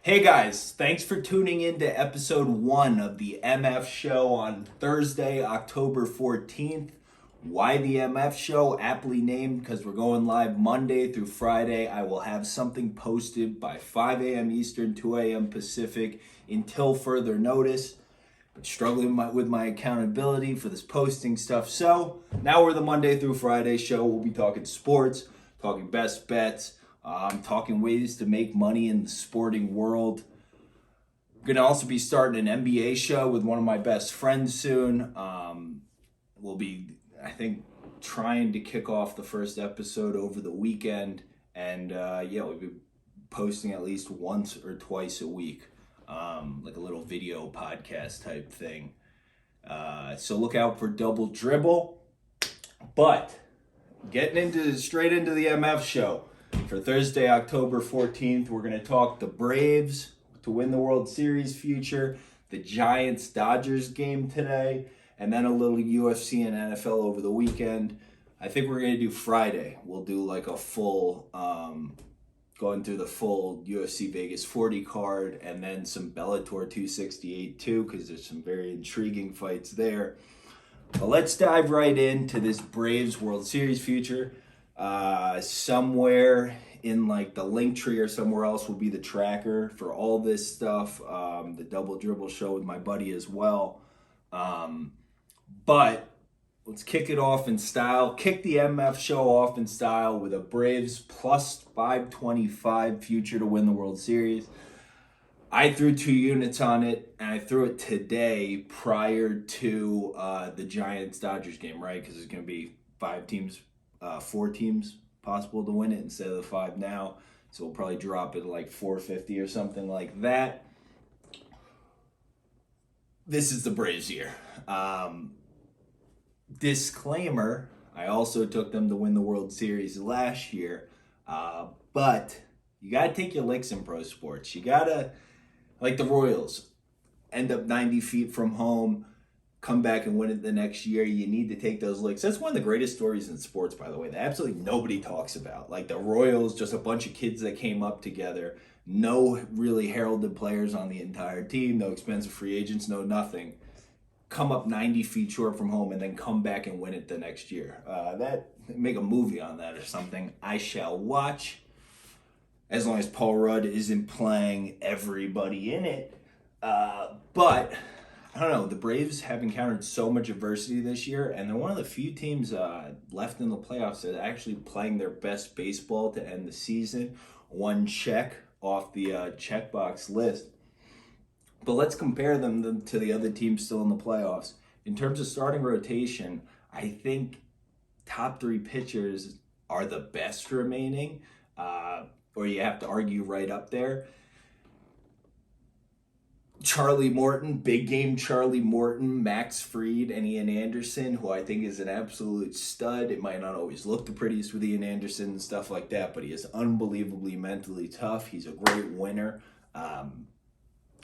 Hey guys, thanks for tuning in to episode 1 of the MF Show on Thursday, October 14th. Why the MF Show? Aptly named because we're going live Monday through Friday. I will have something posted by 5 a.m. Eastern, 2 a.m. Pacific until further notice. But struggling with my accountability for this posting stuff. So now we're the Monday through Friday show. We'll be talking sports, talking best bets, talking ways to make money in the sporting world. I'm going to also be starting an NBA show with one of my best friends soon. We'll be, I think, trying to kick off the first episode over the weekend. And we'll be posting at least once or twice a week, like a little video podcast type thing. So look out for Double Dribble. But getting straight into the MF show. For Thursday, October 14th, we're going to talk the Braves to win the World Series future, the Giants-Dodgers game today, and then a little UFC and NFL over the weekend. I think we're going to do Friday. We'll do like a full, going through the full UFC Vegas 40 card, and then some Bellator 268 too, because there's some very intriguing fights there. But let's dive right into this Braves World Series future. Somewhere in like the link tree or somewhere else will be the tracker for all this stuff. The Double Dribble show with my buddy as well. But let's kick it off in style. Kick the MF show off in style with a Braves plus 525 future to win the World Series. I threw 2 units on it, and I threw it today prior to the Giants-Dodgers game, right? Because there's going to be 4 teams possible to win it instead of the 5 now. So we'll probably drop it like 450 or something like that. This is the Braves year. Disclaimer, I also took them to win the World Series last year. But you got to take your licks in pro sports. You got to, like the Royals, end up 90 feet from home, come back and win it the next year. You need to take those licks. That's one of the greatest stories in sports, by the way, that absolutely nobody talks about. Like the Royals, just a bunch of kids that came up together. No really heralded players on the entire team. No expensive free agents. No nothing. Come up 90 feet short from home and then come back and win it the next year. Make a movie on that or something. I shall watch. As long as Paul Rudd isn't playing everybody in it. But I don't know, the Braves have encountered so much adversity this year, and they're one of the few teams left in the playoffs that are actually playing their best baseball to end the season. One check off the checkbox list. But let's compare them to the other teams still in the playoffs. In terms of starting rotation, I think top 3 pitchers are the best remaining, or you have to argue right up there. Charlie Morton, big game Charlie Morton, Max Fried, and Ian Anderson, who I think is an absolute stud. It might not always look the prettiest with Ian Anderson and stuff like that, but he is unbelievably mentally tough. He's a great winner.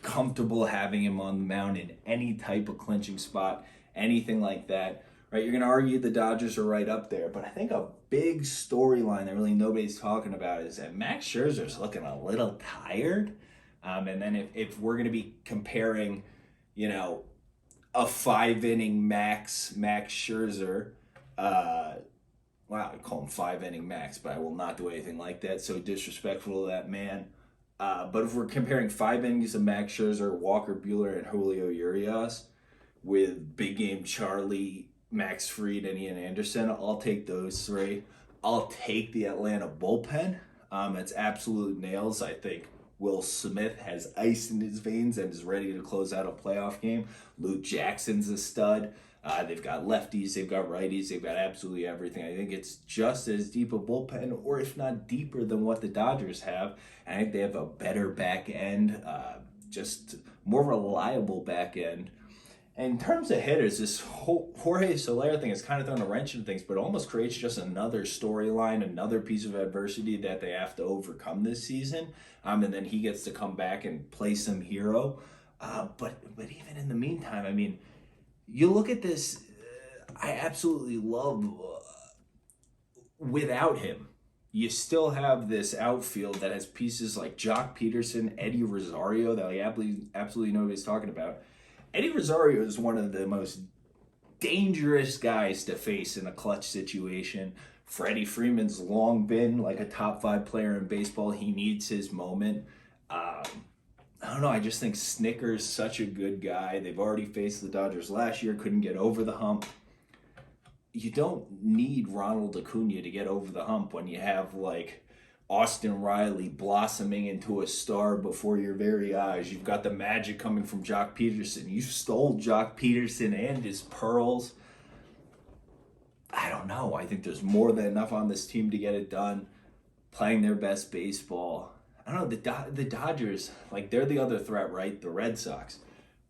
Comfortable having him on the mound in any type of clinching spot, anything like that. Right, you're going to argue the Dodgers are right up there, but I think a big storyline that really nobody's talking about is that Max Scherzer's looking a little tired. And then if we're going to be comparing, a 5-inning Max Scherzer, I call him 5-inning Max, but I will not do anything like that. So disrespectful to that man. But if we're comparing 5 innings of Max Scherzer, Walker Buehler, and Julio Urias with big game Charlie, Max Fried, and Ian Anderson, I'll take those 3. I'll take the Atlanta bullpen. It's absolute nails. I think Will Smith has ice in his veins and is ready to close out a playoff game. Luke Jackson's a stud. They've got lefties, they've got righties, they've got absolutely everything. I think it's just as deep a bullpen, or if not deeper than what the Dodgers have. And I think they have a better back end, just more reliable back end. And in terms of hitters, this whole Jorge Soler thing has kind of thrown a wrench in things, but almost creates just another storyline, another piece of adversity that they have to overcome this season. And then he gets to come back and play some hero. But even in the meantime, I mean, you look at this, I absolutely love without him. you still have this outfield that has pieces like Jock Peterson, Eddie Rosario that absolutely nobody's talking about. Eddie Rosario is one of the most dangerous guys to face in a clutch situation. Freddie Freeman's long been like a top 5 player in baseball. He needs his moment. I don't know. I just think Snicker's such a good guy. They've already faced the Dodgers last year, couldn't get over the hump. You don't need Ronald Acuna to get over the hump when you have like Austin Riley blossoming into a star before your very eyes. You've got the magic coming from Jock Peterson. You stole Jock Peterson and his pearls. I don't know. I think there's more than enough on this team to get it done. Playing their best baseball. I don't know. The Dodgers, like, they're the other threat, right? The Red Sox.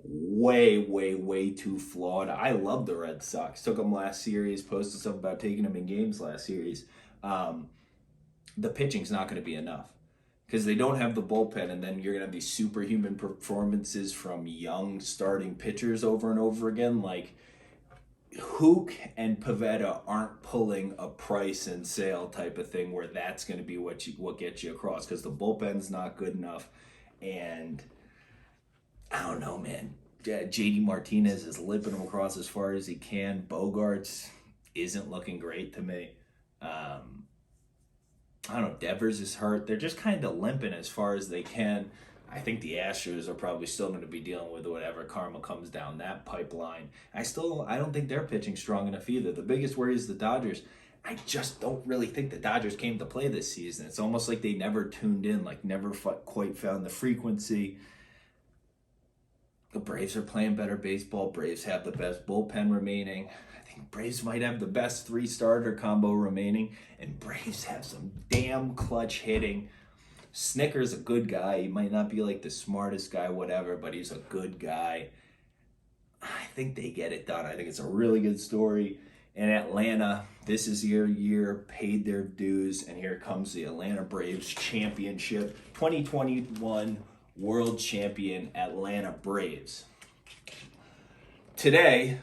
Way too flawed. I love the Red Sox. Took them last series. Posted stuff about taking them in games last series. The pitching's not going to be enough because they don't have the bullpen, and then you're going to have these superhuman performances from young starting pitchers over and over again. Like, Hook and Pivetta aren't pulling a Price and Sale type of thing where that's going to be what gets you across because the bullpen's not good enough. And I don't know, man. JD Martinez is limping him across as far as he can. Bogarts isn't looking great to me. I don't know. Devers is hurt. They're just kind of limping as far as they can. I think the Astros are probably still going to be dealing with whatever karma comes down that pipeline. I don't think they're pitching strong enough either. The biggest worry is the Dodgers. I just don't really think the Dodgers came to play this season. It's almost like they never tuned in, like never quite found the frequency. The Braves are playing better baseball. Braves have the best bullpen remaining. I think Braves might have the best 3-starter combo remaining. And Braves have some damn clutch hitting. Snicker's a good guy. He might not be like the smartest guy, whatever, but he's a good guy. I think they get it done. I think it's a really good story. In Atlanta, this is your year, paid their dues, and here comes the Atlanta Braves championship. 2021 World Champion Atlanta Braves. Today,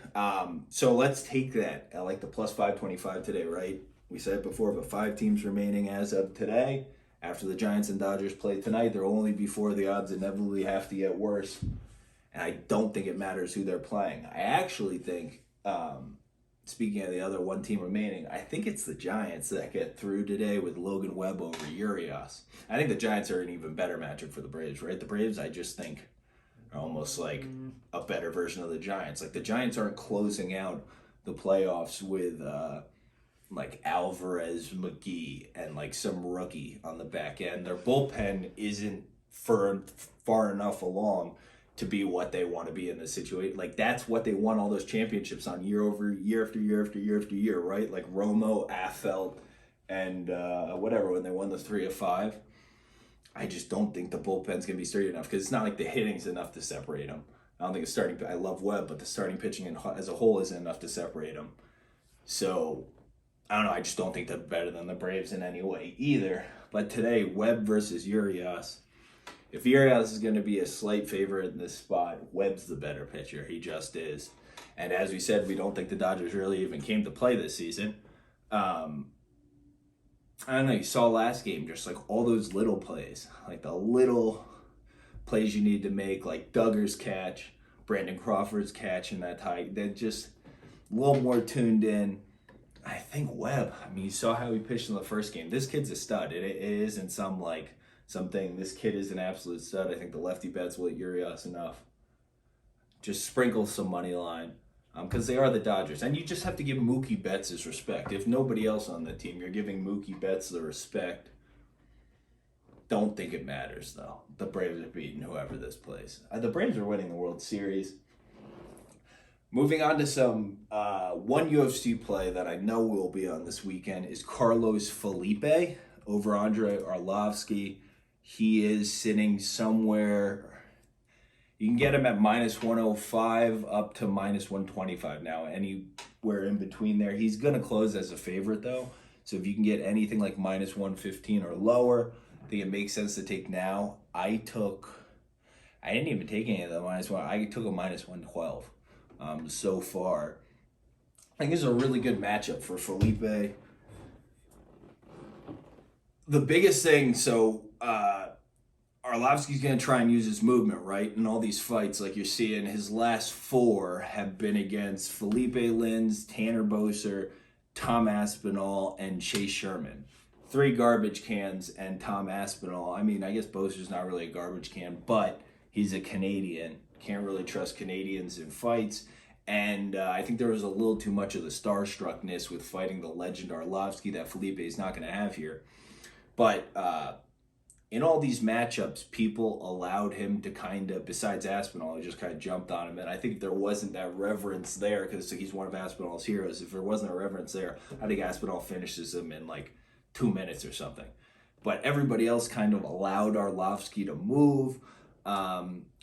so let's take that at like the plus 525 today, right? We said it before, but 5 teams remaining as of today. After the Giants and Dodgers play tonight, there will only be 4. The odds inevitably have to get worse. And I don't think it matters who they're playing. I actually think, speaking of the other 1 team remaining, I think it's the Giants that get through today with Logan Webb over Urias. I think the Giants are an even better matchup for the Braves, right? The Braves, I just think, are almost like a better version of the Giants. Like, the Giants aren't closing out the playoffs with like Alvarez, McGee, and like some rookie on the back end. Their bullpen isn't far enough along to be what they want to be in this situation. Like, that's what they won all those championships on year over year after year after year after year, right? Like Romo, Affelt, and whatever, when they won the 3 of 5. I just don't think the bullpen's going to be sturdy enough because it's not like the hitting's enough to separate them. I don't think it's starting. I love Webb, but the starting pitching as a whole isn't enough to separate them. So, I don't know. I just don't think they're better than the Braves in any way either. But today, Webb versus Urias. If Urias is going to be a slight favorite in this spot, Webb's the better pitcher. He just is. And as we said, we don't think the Dodgers really even came to play this season. I don't know. You saw last game, just like all those little plays, like the little plays you need to make, like Duggar's catch, Brandon Crawford's catch in that tie. They're just a little more tuned in. I think Webb, I mean, you saw how he pitched in the first game. This kid's a stud. It isn't something. This kid is an absolute stud. I think the lefty bets will hit Urias enough. Just sprinkle some money line because they are the Dodgers. And you just have to give Mookie Betts his respect. If nobody else on the team, you're giving Mookie Betts the respect. Don't think it matters, though. The Braves are beating whoever this plays. The Braves are winning the World Series. Moving on to some one UFC play that I know will be on this weekend is Carlos Felipe over Andrei Arlovski. He is sitting somewhere. You can get him at minus 105 up to minus 125 now. Anywhere in between there. He's going to close as a favorite, though. So if you can get anything like minus 115 or lower, I think it makes sense to take now. I didn't even take any of the minus 1. I took a minus 112. So far. I think it's a really good matchup for Felipe. the biggest thing, Arlovski's going to try and use his movement, right? In all these fights, like you're seeing, his last four have been against Felipe Lins, Tanner Boser, Tom Aspinall, and Chase Sherman. 3 garbage cans and Tom Aspinall. I mean, I guess Boser's not really a garbage can, but he's a Canadian. Can't really trust Canadians in fights. And I think there was a little too much of the starstruckness with fighting the legend Arlovski that Felipe is not going to have here. But in all these matchups, people allowed him to kind of, besides Aspinall, he just kind of jumped on him. And I think there wasn't that reverence there because he's one of Aspinall's heroes. If there wasn't a reverence there, I think Aspinall finishes him in like 2 minutes or something. But everybody else kind of allowed Arlovski to move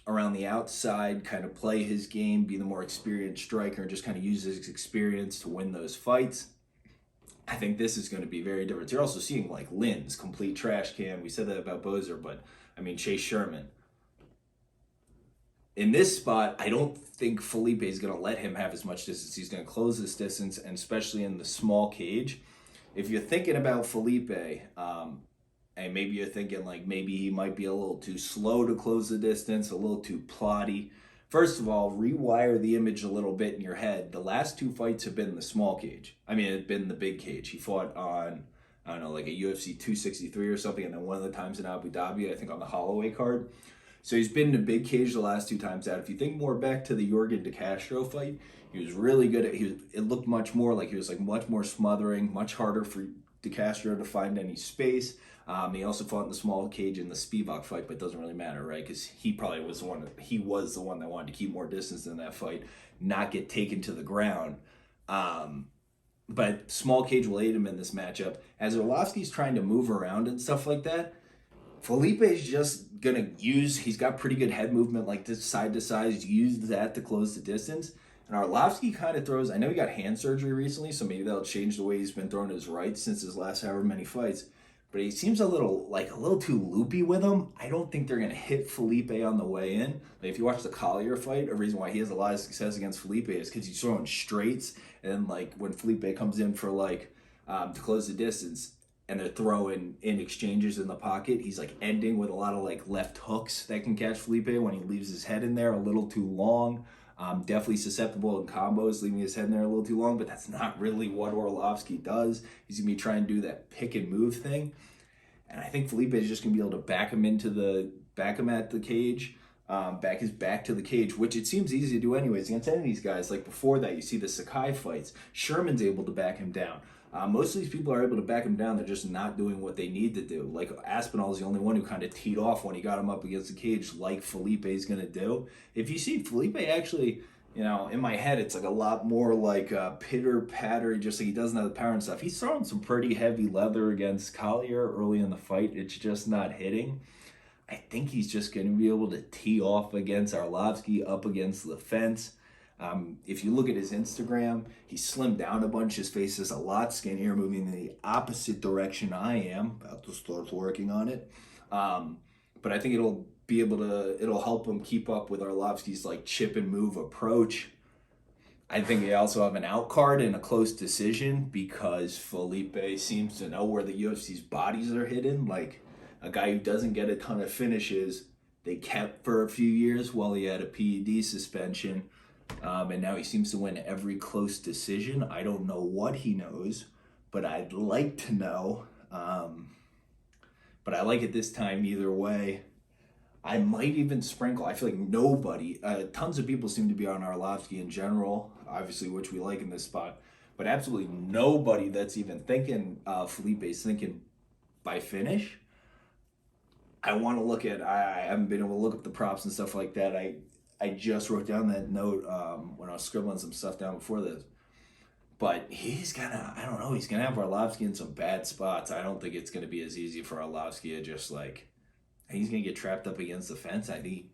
around the outside, kind of play his game, be the more experienced striker, and just kind of use his experience to win those fights. I think this is going to be very different. You're also seeing like Lynn's complete trash can. We said that about Boser, but I mean Chase Sherman. In this spot, I don't think Felipe is going to let him have as much distance. He's going to close this distance, and especially in the small cage. If you're thinking about Felipe, and maybe you're thinking like maybe he might be a little too slow to close the distance, a little too plotty. First of all, rewire the image a little bit in your head. The last 2 fights have been in the small cage. I mean, it's been the big cage. He fought on, I don't know, like a UFC 263 or something, and then one of the times in Abu Dhabi, I think on the Holloway card. So he's been in a big cage the last 2 times out. If you think more back to the Yorgan De Castro fight, he was really good at, it looked much more like he was like much more smothering, much harder for De Castro to find any space. He also fought in the small cage in the Spivak fight, but it doesn't really matter, right? Because he probably was the one that wanted to keep more distance in that fight, not get taken to the ground. But small cage will aid him in this matchup. As Arlovski's trying to move around and stuff like that, Felipe is just gonna he's got pretty good head movement, like this side to side. He's used that to close the distance. And Arlovski kind of throws, I know he got hand surgery recently, so maybe that'll change the way he's been throwing his right since his last however many fights. But he seems a little too loopy with him. I don't think they're going to hit Felipe on the way in. Like if you watch the Collier fight, a reason why he has a lot of success against Felipe is because he's throwing straights. And then like when Felipe comes in for to close the distance and they're throwing in exchanges in the pocket, he's like ending with a lot of like left hooks that can catch Felipe when he leaves his head in there a little too long. Definitely susceptible in combos, leaving his head in there a little too long, but that's not really what Arlovski does. He's going to be trying to do that pick and move thing. And I think Felipe is just going to be able to back him at the cage, back his back to the cage, which it seems easy to do anyways. Against any of these guys, like before that, you see the Sakai fights. Sherman's able to back him down. Most of these people are able to back him down. They're just not doing what they need to do. Like Aspinall is the only one who kind of teed off when he got him up against the cage, like Felipe is going to do. If you see Felipe actually, in my head, it's like a lot more like pitter patter, just like he doesn't have the power and stuff. He's throwing some pretty heavy leather against Collier early in the fight. It's just not hitting. I think he's just going to be able to tee off against Arlovski up against the fence. If you look at his Instagram, he slimmed down a bunch. His face is a lot skinnier, moving in the opposite direction I am. About to start working on it. But I think it'll help him keep up with Arlovski's like chip and move approach. I think they also have an out card in a close decision because Felipe seems to know where the UFC's bodies are hidden. Like a guy who doesn't get a ton of finishes, they kept for a few years while he had a PED suspension. And now he seems to win every close decision. I don't know what he knows, but I'd like to know. But I like it this time either way. I might even sprinkle. I feel like tons of people seem to be on Arlovski in general, obviously, which we like in this spot. But absolutely nobody that's even thinking Felipe's thinking by finish. I want to I haven't been able to look up the props and stuff like that. I just wrote down that note when I was scribbling some stuff down before this. But he's going to have Arlovski in some bad spots. I don't think it's going to be as easy for Arlovski to just he's going to get trapped up against the fence. I think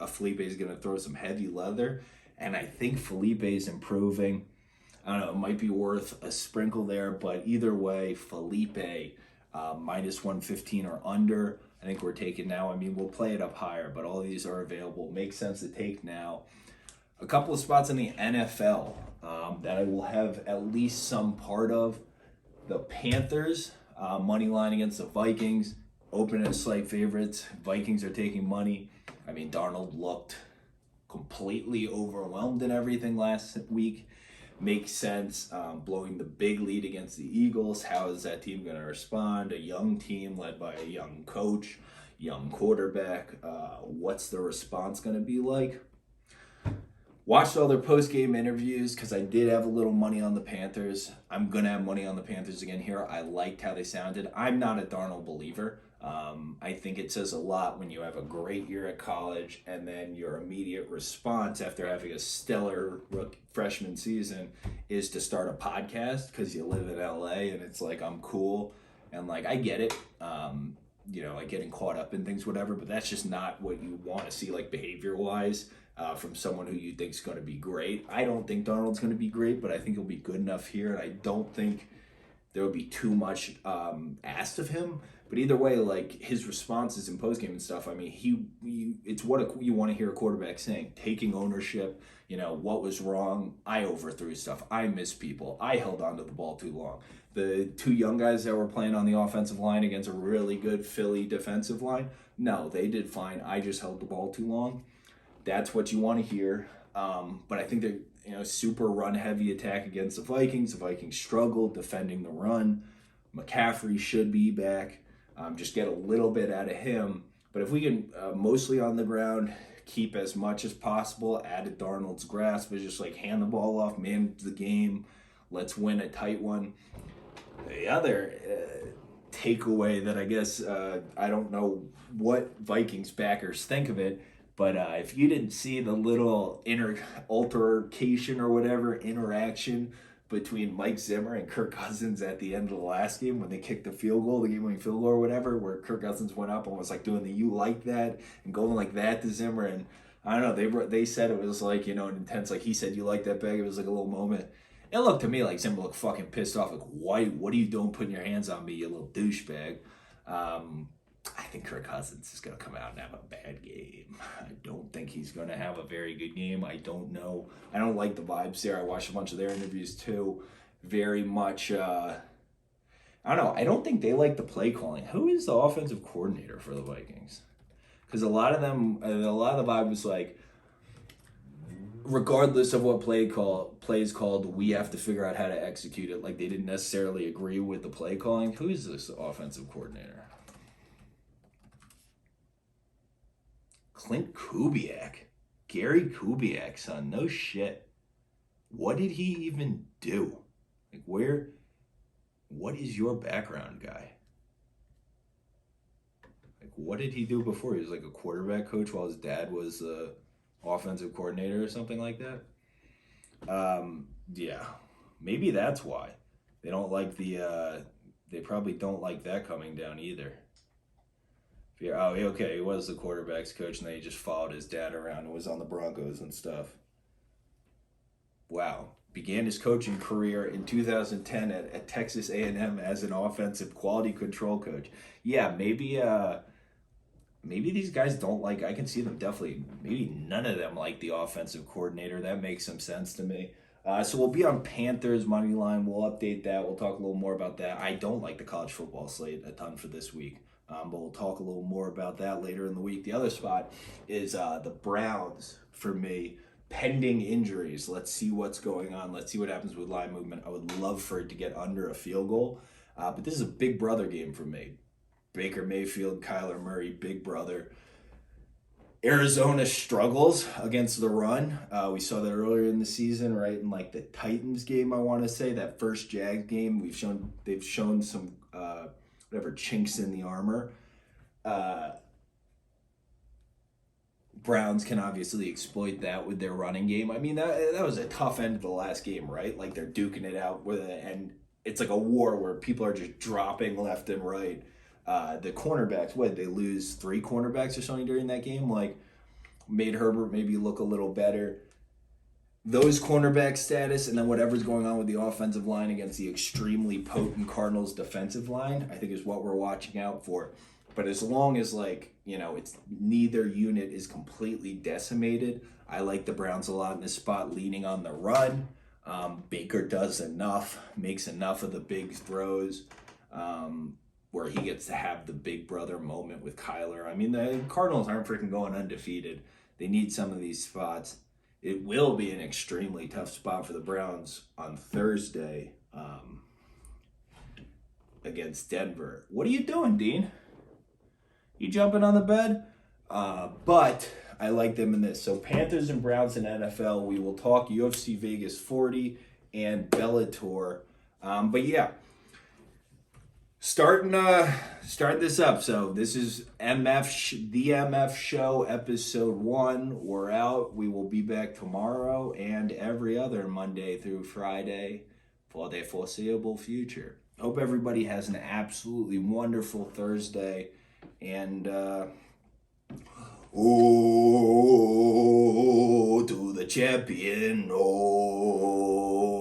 Felipe is going to throw some heavy leather. And I think Felipe is improving. I don't know, it might be worth a sprinkle there. But either way, Felipe minus 115 or under. I think we're taking now. I mean, we'll play it up higher, but all these are available. Makes sense to take now. A couple of spots in the NFL that I will have at least some part of. The Panthers money line against the Vikings. Open as slight favorites. Vikings are taking money. I mean, Darnold looked completely overwhelmed in everything last week. Makes sense. Blowing the big lead against the Eagles. How is that team going to respond? A young team led by a young coach, young quarterback. What's the response going to be like? Watched all their post-game interviews because I did have a little money on the Panthers. I'm going to have money on the Panthers again here. I liked how they sounded. I'm not a Darnold believer. I think it says a lot when you have a great year at college and then your immediate response after having a stellar freshman season is to start a podcast because you live in LA and it's like, I'm cool. And like, I get it. Like getting caught up in things, whatever, but that's just not what you want to see, like behavior-wise, from someone who you think is going to be great. I don't think Darnold's going to be great, but I think he'll be good enough here, and I don't think there would be too much asked of him. But either way, like his responses in postgame and stuff, I mean, it's what you want to hear a quarterback saying, taking ownership. What was wrong? I overthrew stuff. I missed people. I held onto the ball too long. The two young guys that were playing on the offensive line against a really good Philly defensive line, no, they did fine. I just held the ball too long. That's what you want to hear. But I think they're, super run-heavy attack against the Vikings. The Vikings struggled defending the run. McCaffrey should be back. Just get a little bit out of him. But if we can mostly on the ground, keep as much as possible, add at Darnold's grasp, but just like hand the ball off, manage the game, let's win a tight one. The other takeaway that I guess I don't know what Vikings backers think of it, but if you didn't see the little altercation or whatever, interaction between Mike Zimmer and Kirk Cousins at the end of the last game when they kicked the game-winning field goal or whatever, where Kirk Cousins went up and was like doing the "you like that" and going like that to Zimmer, and I don't know, they said it was like, an intense, like he said "you like that bag." It was like a little moment. It looked to me like Zimmer looked fucking pissed off, like, what are you doing putting your hands on me, you little douchebag? I think Kirk Cousins is going to come out and have a bad game. I don't think he's going to have a very good game. I don't know. I don't like the vibes there. I watched a bunch of their interviews too. Very much, I don't know. I don't think they like the play calling. Who is the offensive coordinator for the Vikings? Because a lot of the vibe was like, regardless of what play is called, we have to figure out how to execute it. Like they didn't necessarily agree with the play calling. Who is this offensive coordinator? Clint Kubiak. Gary Kubiak, son. No shit. What did he even do? Like what is your background, guy? Like what did he do before? He was like a quarterback coach while his dad was offensive coordinator or something like that. Yeah, maybe that's why they don't like they probably don't like that coming down either. Oh, okay, he was the quarterback's coach and then he just followed his dad around and was on the Broncos and stuff. Wow. Began his coaching career in 2010 at Texas A&M as an offensive quality control coach. Yeah, maybe these guys don't like, I can see them definitely, maybe none of them like the offensive coordinator. That makes some sense to me. So we'll be on Panthers money line. We'll update that. We'll talk a little more about that. I don't like the college football slate a ton for this week, but we'll talk a little more about that later in the week. The other spot is the Browns for me, pending injuries. Let's see what's going on. Let's see what happens with line movement. I would love for it to get under a field goal, but this is a big brother game for me. Baker Mayfield, Kyler Murray, big brother. Arizona struggles against the run. We saw that earlier in the season, right? In like the Titans game, I want to say, that first Jags game, they've shown some chinks in the armor. Browns can obviously exploit that with their running game. I mean, that was a tough end of the last game, right? Like they're duking it out and it's like a war where people are just dropping left and right. The cornerbacks, they lose 3 cornerbacks or something during that game? Like, made Herbert maybe look a little better. Those cornerback status and then whatever's going on with the offensive line against the extremely potent Cardinals defensive line, I think is what we're watching out for. But as long as, it's neither unit is completely decimated, I like the Browns a lot in this spot, leaning on the run. Baker does enough, makes enough of the big throws. where he gets to have the big brother moment with Kyler. I mean, the Cardinals aren't freaking going undefeated. They need some of these spots. It will be an extremely tough spot for the Browns on Thursday against Denver. What are you doing, Dean? You jumping on the bed? But I like them in this. So Panthers and Browns in NFL. We will talk UFC Vegas 40 and Bellator. But yeah, start this up. So this is the MF Show episode 1. We're out. We will be back tomorrow and every other Monday through Friday for the foreseeable future. Hope everybody has an absolutely wonderful Thursday. And oh, to the champion, oh.